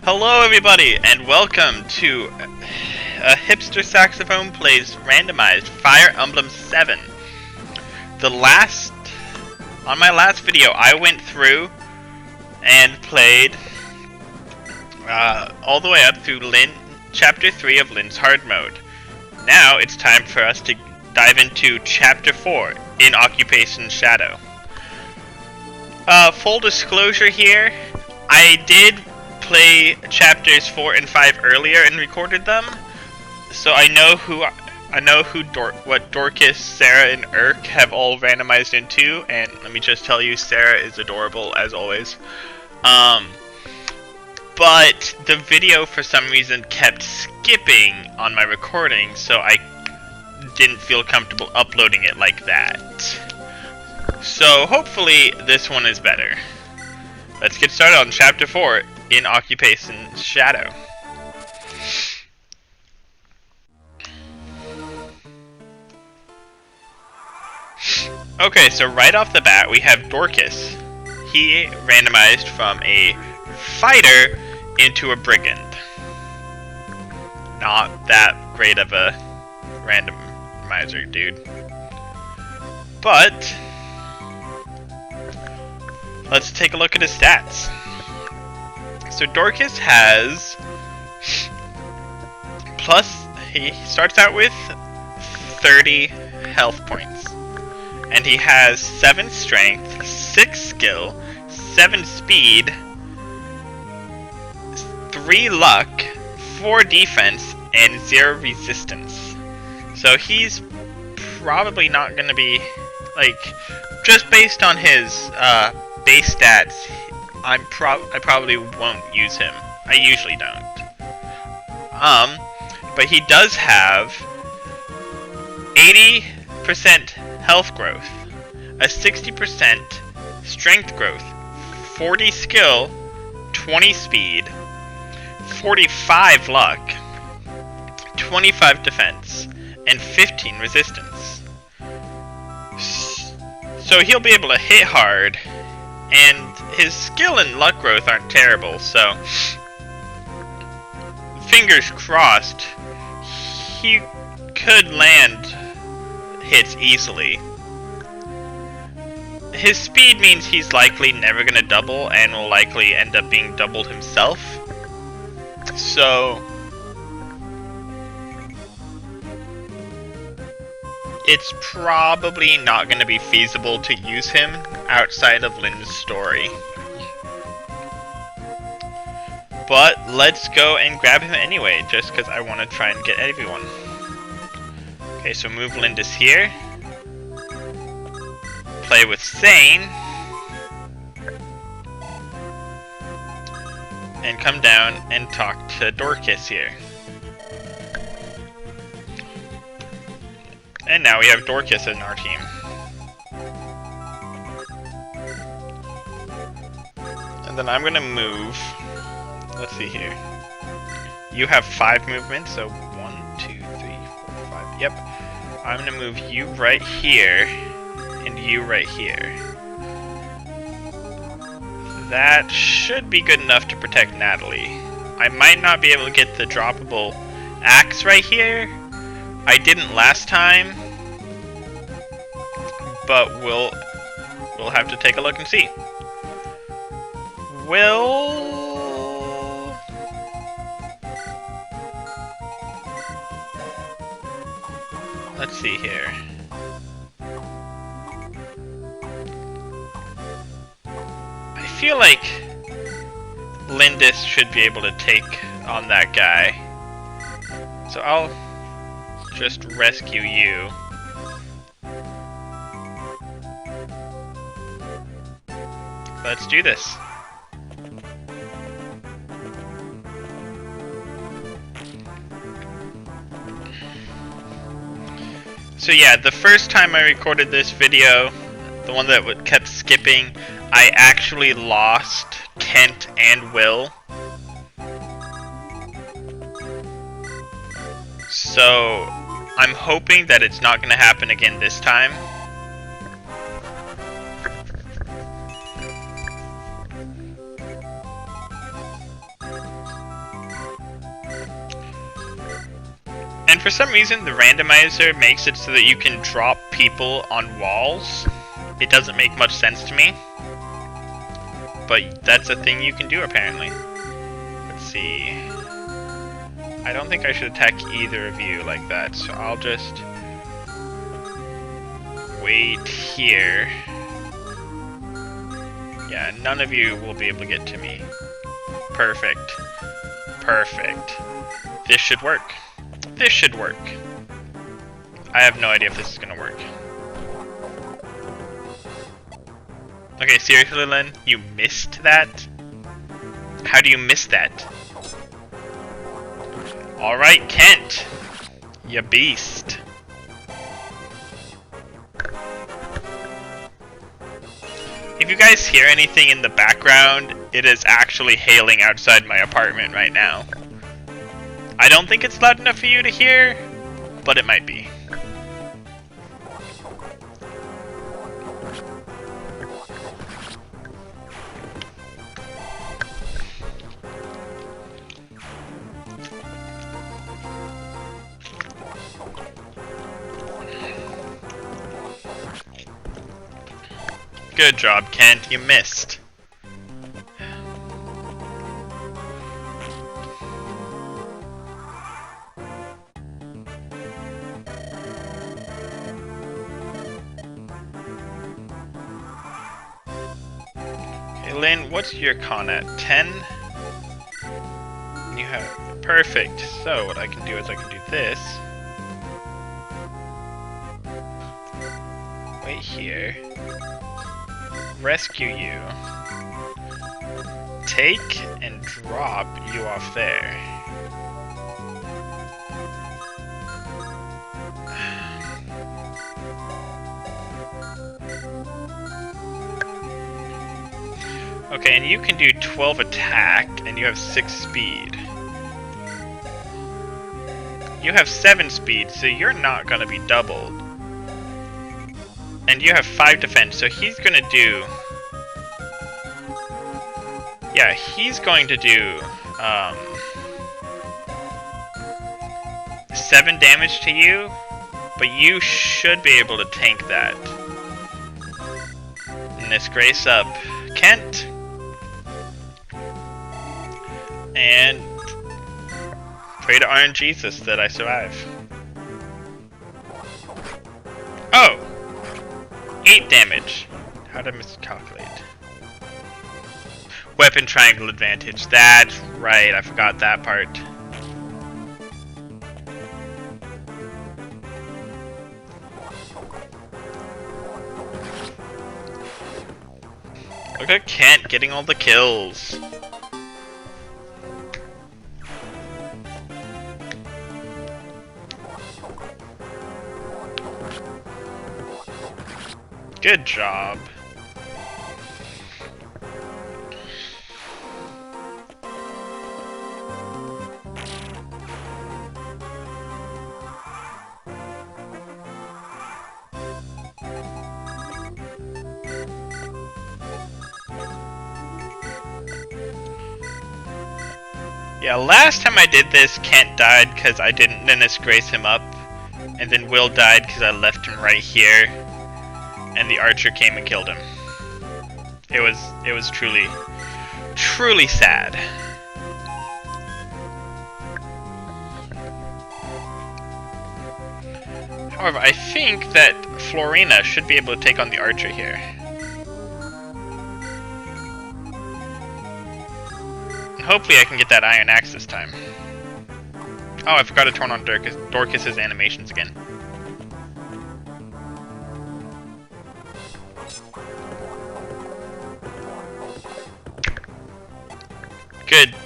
Hello everybody, and welcome to a Hipster Saxophone Plays Randomized Fire Emblem 7. On my last video, I went through and played all the way up through Chapter 3 of Lynn's Hard Mode. Now it's time for us to dive into Chapter 4, in Occupation Shadow. Full disclosure here, I did play chapters 4 and 5 earlier and recorded them, so I know what Dorcas, Serra, and Urk have all randomized into, and let me just tell you, Serra is adorable as always. But the video for some reason kept skipping on my recording, so I didn't feel comfortable uploading it like that. So hopefully this one is better. Let's get started on Chapter 4, in Occupation Shadow. Okay, so right off the bat we have Dorcas. He randomized from a fighter into a brigand. Not that great of a randomizer, dude. But let's take a look at his stats. So Dorcas has he starts out with 30 health points. And he has 7 strength, 6 skill, 7 speed, 3 luck, 4 defense, and 0 resistance. So he's probably not going to be, like, just based on his base stats, I probably won't use him. I usually don't. But he does have 80% health growth, a 60% strength growth, 40 skill, 20 speed, 45 luck, 25 defense, and 15 resistance. So he'll be able to hit hard, and his skill and luck growth aren't terrible, so fingers crossed, he could land hits easily. His speed means he's likely never gonna double and will likely end up being doubled himself. So it's probably not gonna be feasible to use him outside of Lynn's story. But let's go and grab him anyway, just because I want to try and get everyone. Okay, so move Lindis here. Play with Sane. And come down and talk to Dorcas here. And now we have Dorcas in our team. And then I'm gonna move. Let's see here. You have 5 movements, so 1, 2, 3, 4, 5. Yep. I'm gonna move you right here, and you right here. That should be good enough to protect Natalie. I might not be able to get the droppable axe right here. I didn't last time, but we'll have to take a look and see. Let's see here. I feel like Lindis should be able to take on that guy. So I'll just rescue you. Let's do this. So yeah, the first time I recorded this video, the one that kept skipping, I actually lost Kent and Will. So I'm hoping that it's not going to happen again this time. for some reason, the randomizer makes it so that you can drop people on walls. It doesn't make much sense to me. But that's a thing you can do, apparently. Let's see. I don't think I should attack either of you like that, so I'll just wait here. Yeah, none of you will be able to get to me. Perfect. Perfect. This should work. This should work. I have no idea if this is gonna work. Okay, seriously, Lynn? You missed that? How do you miss that? Alright, Kent! You beast. If you guys hear anything in the background, it is actually hailing outside my apartment right now. I don't think it's loud enough for you to hear, but it might be. Good job, Kent. You missed. Okay, Lynn, what's your con at? 10? You have... Perfect. So, what I can do is I can do this. Wait here. Rescue you. Take and drop you off there. Okay, and you can do 12 attack, and you have 6 speed. You have 7 speed, so you're not gonna be doubled. And you have 5 defense, so he's gonna do... Yeah, he's going to do 7 damage to you, but you should be able to tank that. And this grace up Kent. And pray to Iron Jesus that I survive. Oh! 8 damage. How did I miscalculate? Weapon triangle advantage. That's right, I forgot that part. Look at Kent getting all the kills. Good job. Yeah, last time I did this, Kent died because I didn't then disgrace him up, and then Will died because I left him right here. And the archer came and killed him. It was truly sad. However, I think that Florina should be able to take on the archer here. And hopefully I can get that iron axe this time. Oh, I forgot to turn on Dorcas's animations again.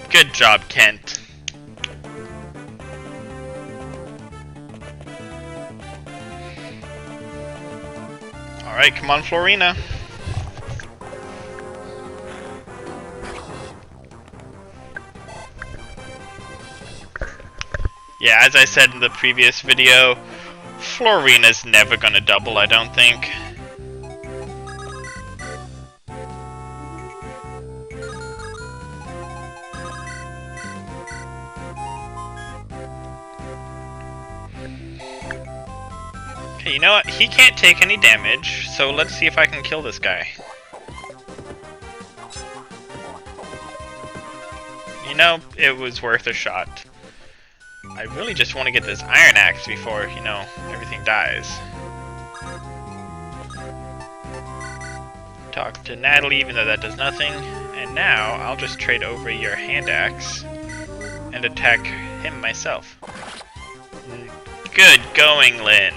Good job, Kent. Alright, come on, Florina. Yeah, as I said in the previous video, Florina's never gonna double, I don't think. Okay, you know what? He can't take any damage, so let's see if I can kill this guy. You know, it was worth a shot. I really just want to get this iron axe before, you know, everything dies. Talk to Natalie, even though that does nothing. And now, I'll just trade over your hand axe and attack him myself. Good going, Lynn.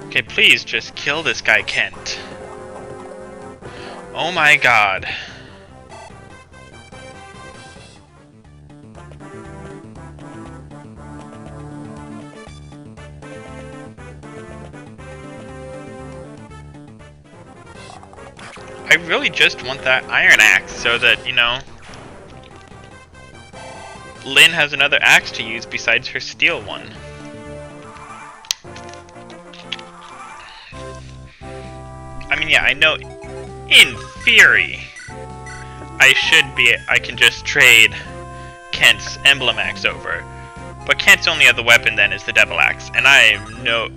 Okay, please just kill this guy, Kent. Oh my god. I really just want that iron axe so that, you know, Lynn has another axe to use besides her steel one. I mean, yeah, I know in theory I can just trade Kent's Emblem axe over. But Kent's only other weapon then is the Devil Axe, and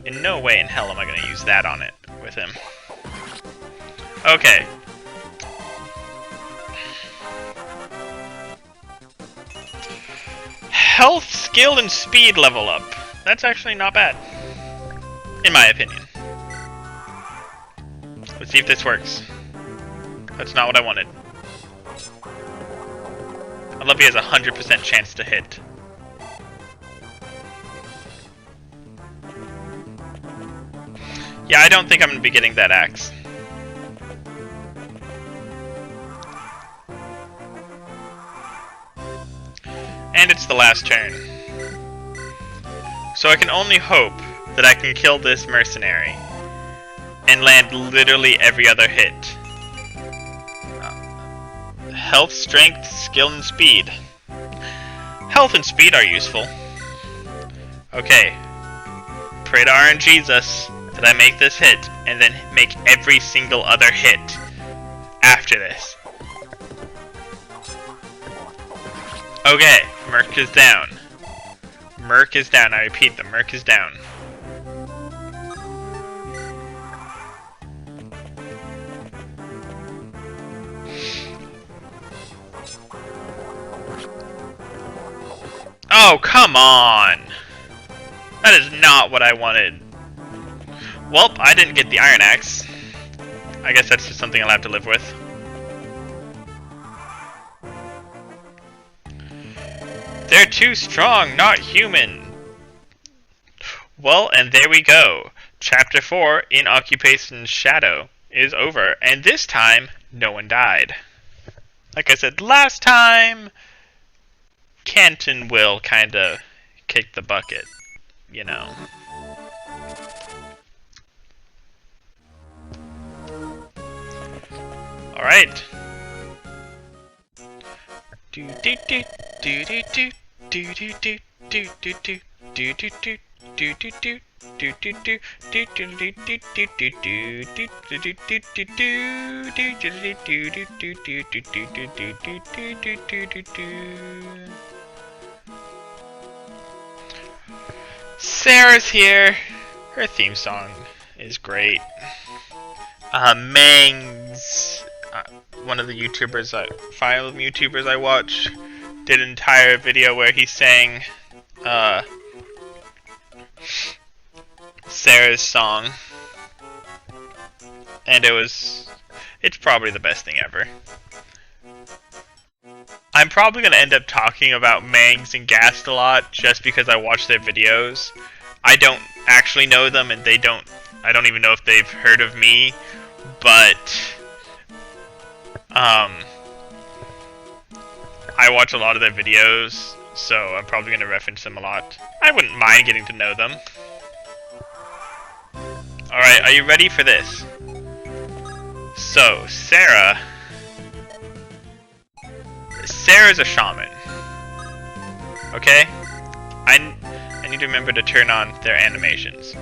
in no way in hell am I going to use that on it with him. Okay. Health, skill, and speed level up. That's actually not bad. In my opinion. Let's see if this works. That's not what I wanted. I love he has a 100% chance to hit. Yeah, I don't think I'm going to be getting that axe. And it's the last turn. So I can only hope that I can kill this mercenary and land literally every other hit. Health, strength, skill, and speed. Health and speed are useful. Okay. Pray to RNGesus that I make this hit, and then make every single other hit after this. Okay, Merc is down. Merc is down, I repeat, the Merc is down. Oh, come on! That is not what I wanted. Welp, I didn't get the Iron Axe. I guess that's just something I'll have to live with. They're too strong, not human. Well, and there we go. Chapter 4, In Occupation Shadow, is over. And this time, no one died. Like I said last time, Kent and Will kinda kicked the bucket, you know. Alright. Serra's here. Her theme song is great. Mangs, one of the file YouTubers I watch, did an entire video where he sang Serra's song, and it's probably the best thing ever. I'm probably going to end up talking about Mangs and Gast a lot just because I watch their videos. I don't actually know them, and I don't even know if they've heard of me, but I watch a lot of their videos, so I'm probably going to reference them a lot. I wouldn't mind getting to know them. Alright, are you ready for this? So, Serra's a shaman. Okay? I need to remember to turn on their animations.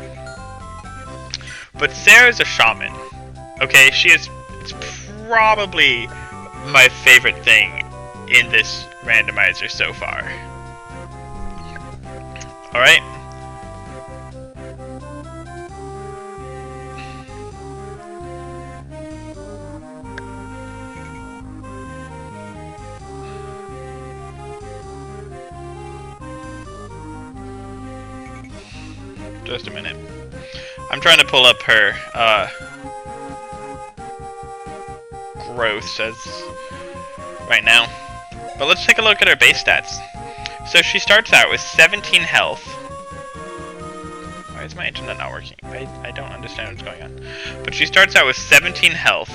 But Serra's a shaman. Okay, it's probably my favorite thing in this randomizer so far. Alright. Just a minute. I'm trying to pull up her growth as right now. But let's take a look at her base stats. So she starts out with 17 health. Why is my internet not working? I don't understand what's going on. But she starts out with 17 health,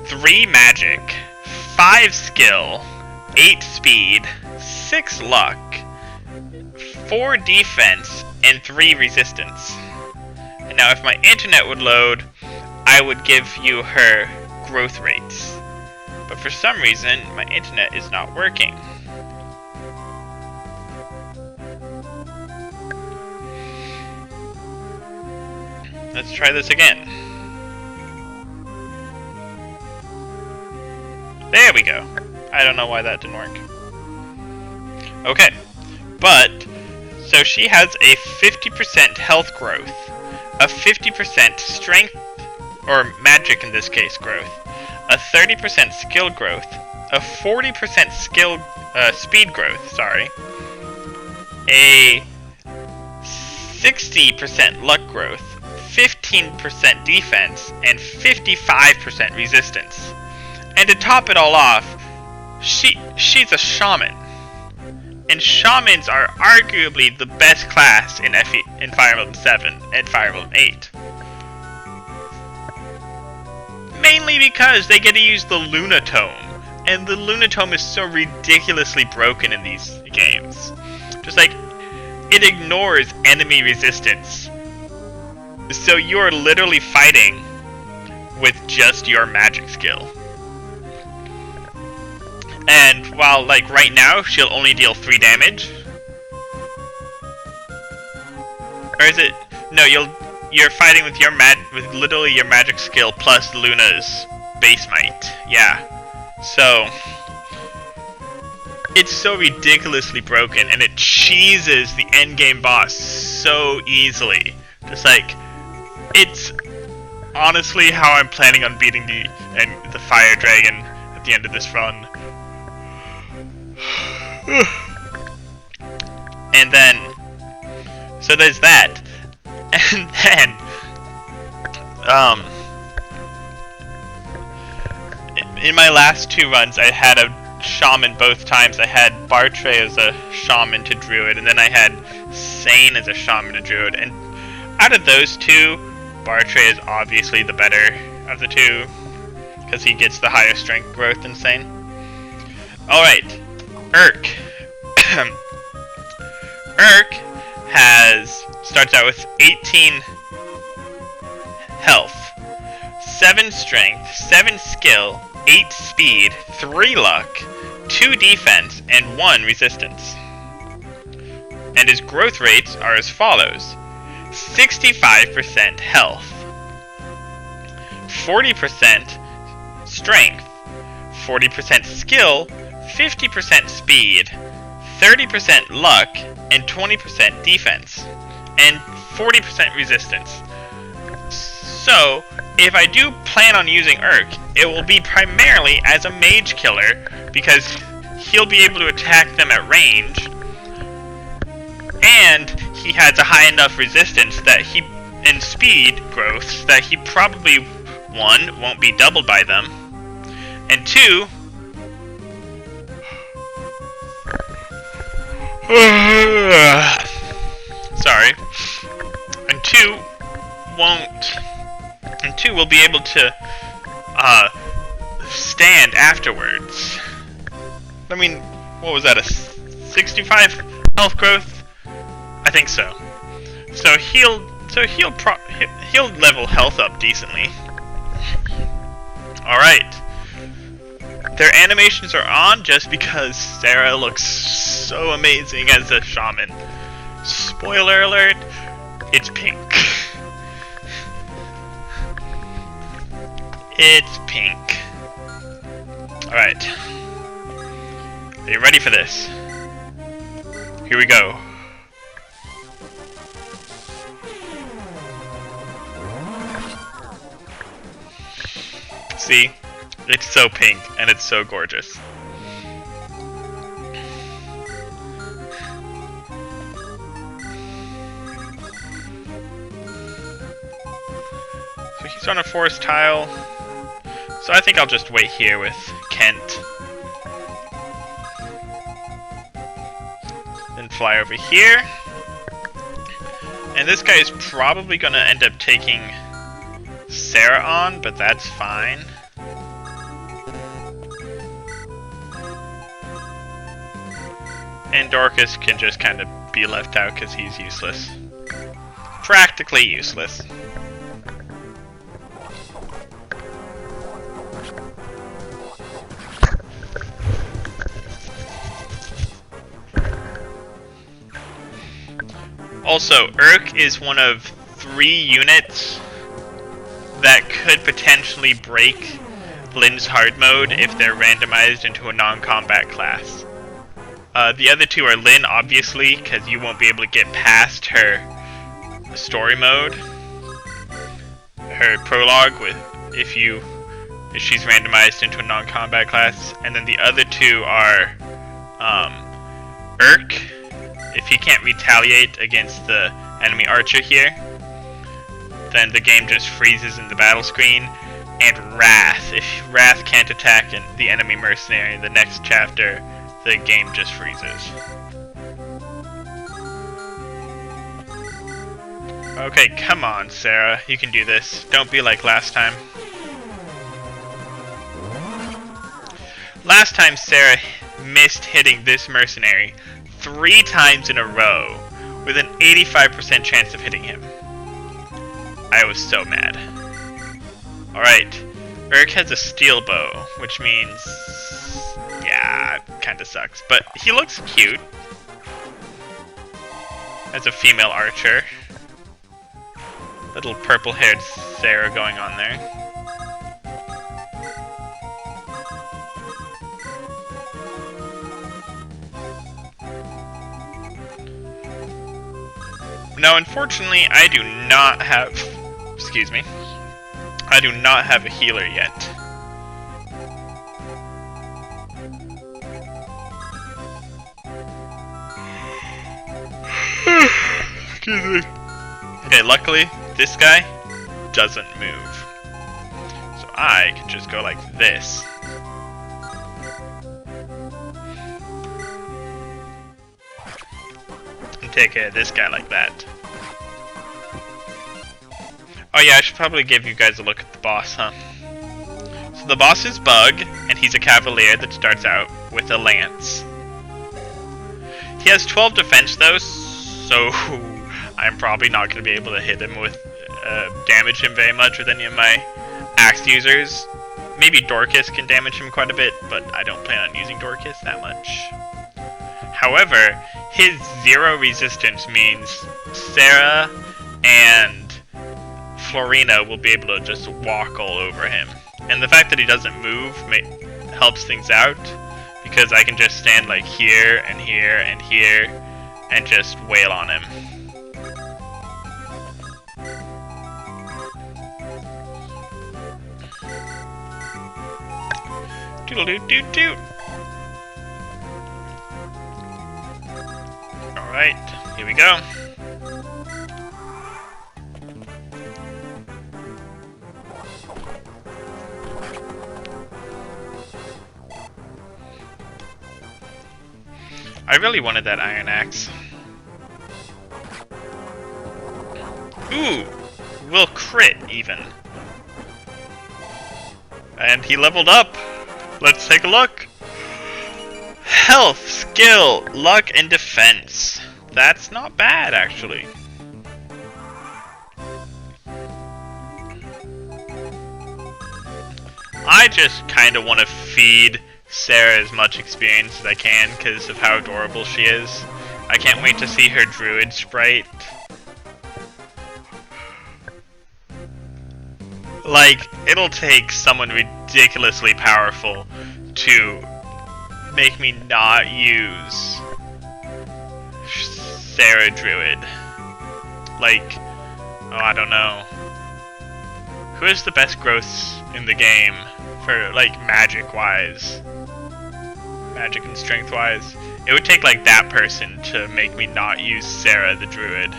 3 magic, 5 skill, 8 speed, 6 luck, 4 defense, and 3 resistance. And now if my internet would load, I would give you her growth rates. But for some reason, my internet is not working. Let's try this again. There we go. I don't know why that didn't work. Okay, but so she has a 50% health growth, a 50% strength, or magic in this case, growth, a 30% skill growth, a 40% speed growth, sorry, a 60% luck growth, 15% defense, and 55% resistance. And to top it all off, she's a shaman. And shamans are arguably the best class in Fire Emblem 7 and Fire Emblem 8. Mainly because they get to use the Lunatome, and the Lunatome is so ridiculously broken in these games. Just like, it ignores enemy resistance. So you're literally fighting with just your magic skill. And while, like, right now, she'll only deal 3 damage. Or is it... No, you're fighting with your with literally your magic skill plus Luna's base might. Yeah. So... It's so ridiculously broken, and it cheeses the endgame boss so easily. Just like... It's honestly how I'm planning on beating the Fire Dragon at the end of this run. And then, so there's that, and then, in my last 2 runs, I had a shaman both times. I had Bartray as a shaman to druid, and then I had Sane as a shaman to druid, and out of those 2, Bartray is obviously the better of the 2, because he gets the higher strength growth than Sane. Alright. Urk. Urk starts out with 18 health, 7 strength, 7 skill, 8 speed, 3 luck, 2 defense, and 1 resistance. And his growth rates are as follows: 65% health, 40% strength, 40% skill, 50% speed, 30% luck, and 20% defense, and 40% resistance. So, if I do plan on using Urk, it will be primarily as a mage killer, because he'll be able to attack them at range, and he has a high enough resistance that and speed growth that he probably, 1, won't be doubled by them, and 2, sorry, and 2 will be able to stand afterwards. I mean, what was that, a 65 health growth? I think so. So he'll level health up decently. All right. Their animations are on just because Serra looks so amazing as a shaman. Spoiler alert, it's pink. It's pink. Alright. Are you ready for this? Here we go. See? It's so pink and it's so gorgeous. So he's on a forest tile. So I think I'll just wait here with Kent. Then fly over here. And this guy is probably going to end up taking Serra on, but that's fine. And Dorcas can just kind of be left out because he's useless. Practically useless. Also, Urk is one of 3 units that could potentially break Lynn's hard mode if they're randomized into a non-combat class. The other 2 are Lynn, obviously, because you won't be able to get past her story mode, her prologue, if she's randomized into a non-combat class, and then the other 2 are Urk, if he can't retaliate against the enemy archer here, then the game just freezes in the battle screen, and Wrath, if Wrath can't attack the enemy mercenary in the next chapter, the game just freezes. Okay, come on, Serra. You can do this. Don't be like last time. Last time, Serra missed hitting this mercenary 3 times in a row with an 85% chance of hitting him. I was so mad. Alright, Urk has a steel bow, which means... yeah, it kinda sucks. But he looks cute as a female archer. Little purple-haired Serra going on there. Now, unfortunately, I do not have... excuse me. I do not have a healer yet. Excuse me. Okay, luckily, this guy doesn't move. So I can just go like this. And take care of this guy like that. Oh yeah, I should probably give you guys a look at the boss, huh? So the boss is Bug, and he's a cavalier that starts out with a lance. He has 12 defense though, so I'm probably not going to be able to hit him with, damage him very much with any of my axe users. Maybe Dorcas can damage him quite a bit, but I don't plan on using Dorcas that much. However, his 0 resistance means Serra and Florina will be able to just walk all over him. And the fact that he doesn't move helps things out, because I can just stand like here and here and here and just wail on him. Doodle-doo-doo-doo! Alright, here we go. I really wanted that iron axe. Ooh! Will crit, even. And he leveled up! Let's take a look! Health, skill, luck, and defense. That's not bad, actually. I just kinda want to feed Serra as much experience as I can because of how adorable she is. I can't wait to see her druid sprite. Like, it'll take someone ridiculously powerful to make me not use Serra Druid. Like, oh, I don't know. Who has the best growths in the game for, like, magic-wise? Magic and strength-wise? It would take, like, that person to make me not use Serra the Druid.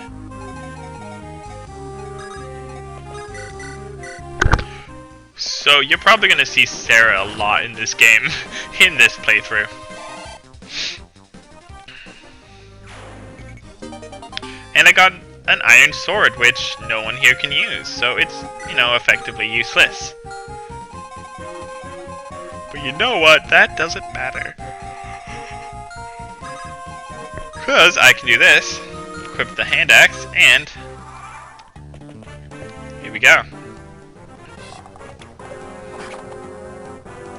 So, you're probably gonna see Serra a lot in this game, in this playthrough. And I got an iron sword, which no one here can use, so it's, you know, effectively useless. But you know what? That doesn't matter. Because I can do this, equip the hand axe, and here we go.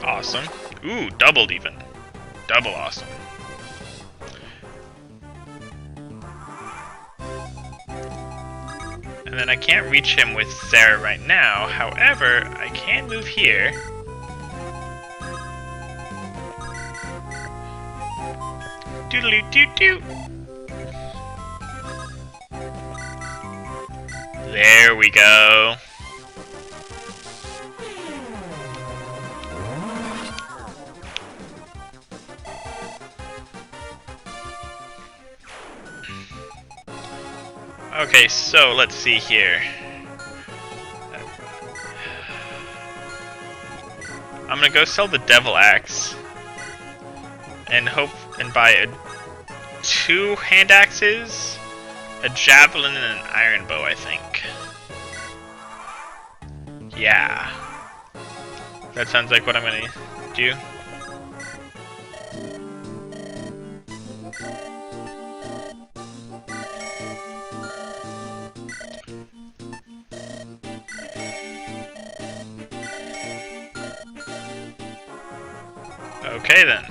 Awesome. Ooh, doubled even. Double awesome. And then I can't reach him with Serra right now, however, I can move here. Doodly-doo-doo! There we go. Okay, so let's see here. I'm gonna go sell the Devil Axe and buy 2 hand axes, a javelin, and an iron bow, I think. Yeah. That sounds like what I'm gonna do. Okay then.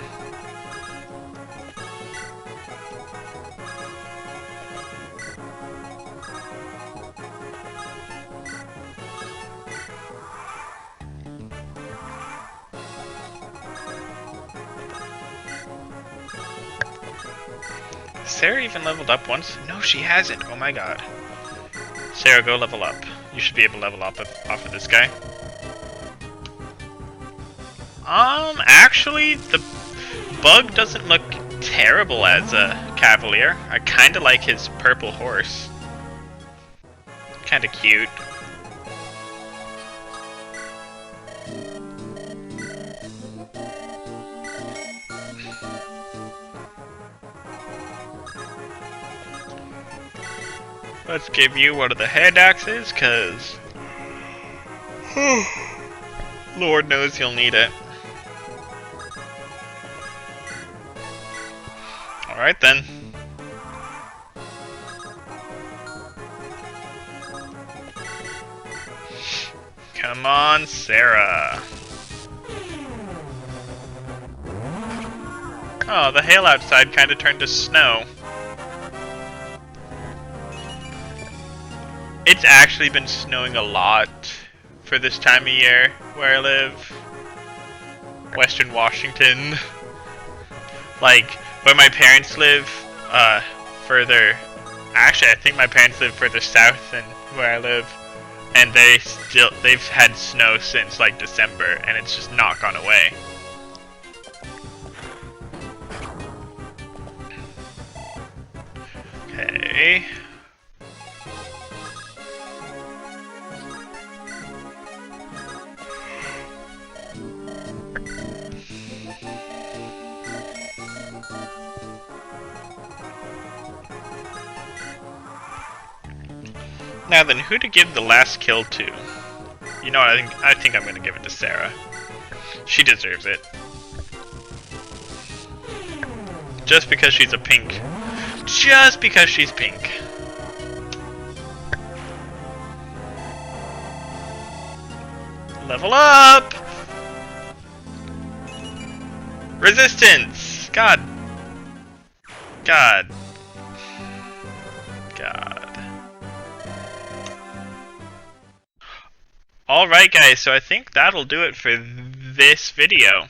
Serra even leveled up once? No, she hasn't. Oh my god. Serra, go level up. You should be able to level up off of this guy. Actually, the bug doesn't look terrible as a cavalier. I kinda like his purple horse. Kinda cute. Let's give you one of the hand axes, cause Lord knows you'll need it. Alright then. Come on, Serra. Oh, the hail outside kinda turned to snow. It's actually been snowing a lot for this time of year where I live. Western Washington. Like, where my parents live, further... Actually, I think my parents live further south than where I live. And they've had snow since, like, December, and it's just not gone away. Okay... Now then, who to give the last kill to? You know what, I think I'm gonna give it to Serra. She deserves it. Just because she's a pink. Just because she's pink. Level up! Resistance! God. God. God. Alright guys, so I think that'll do it for this video.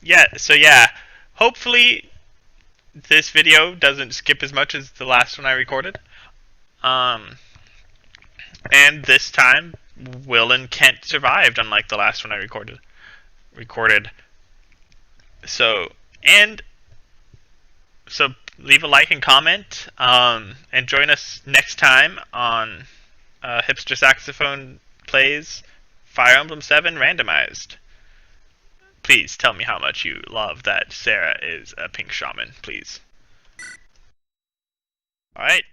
Yeah, hopefully this video doesn't skip as much as the last one I recorded. Um, and this time, Will and Kent survived, unlike the last one I recorded. So, and so leave a like and comment, and join us next time on Hipster Saxophone Plays Fire Emblem 7 Randomized. Please tell me how much you love that Serra is a pink shaman, please. Alright.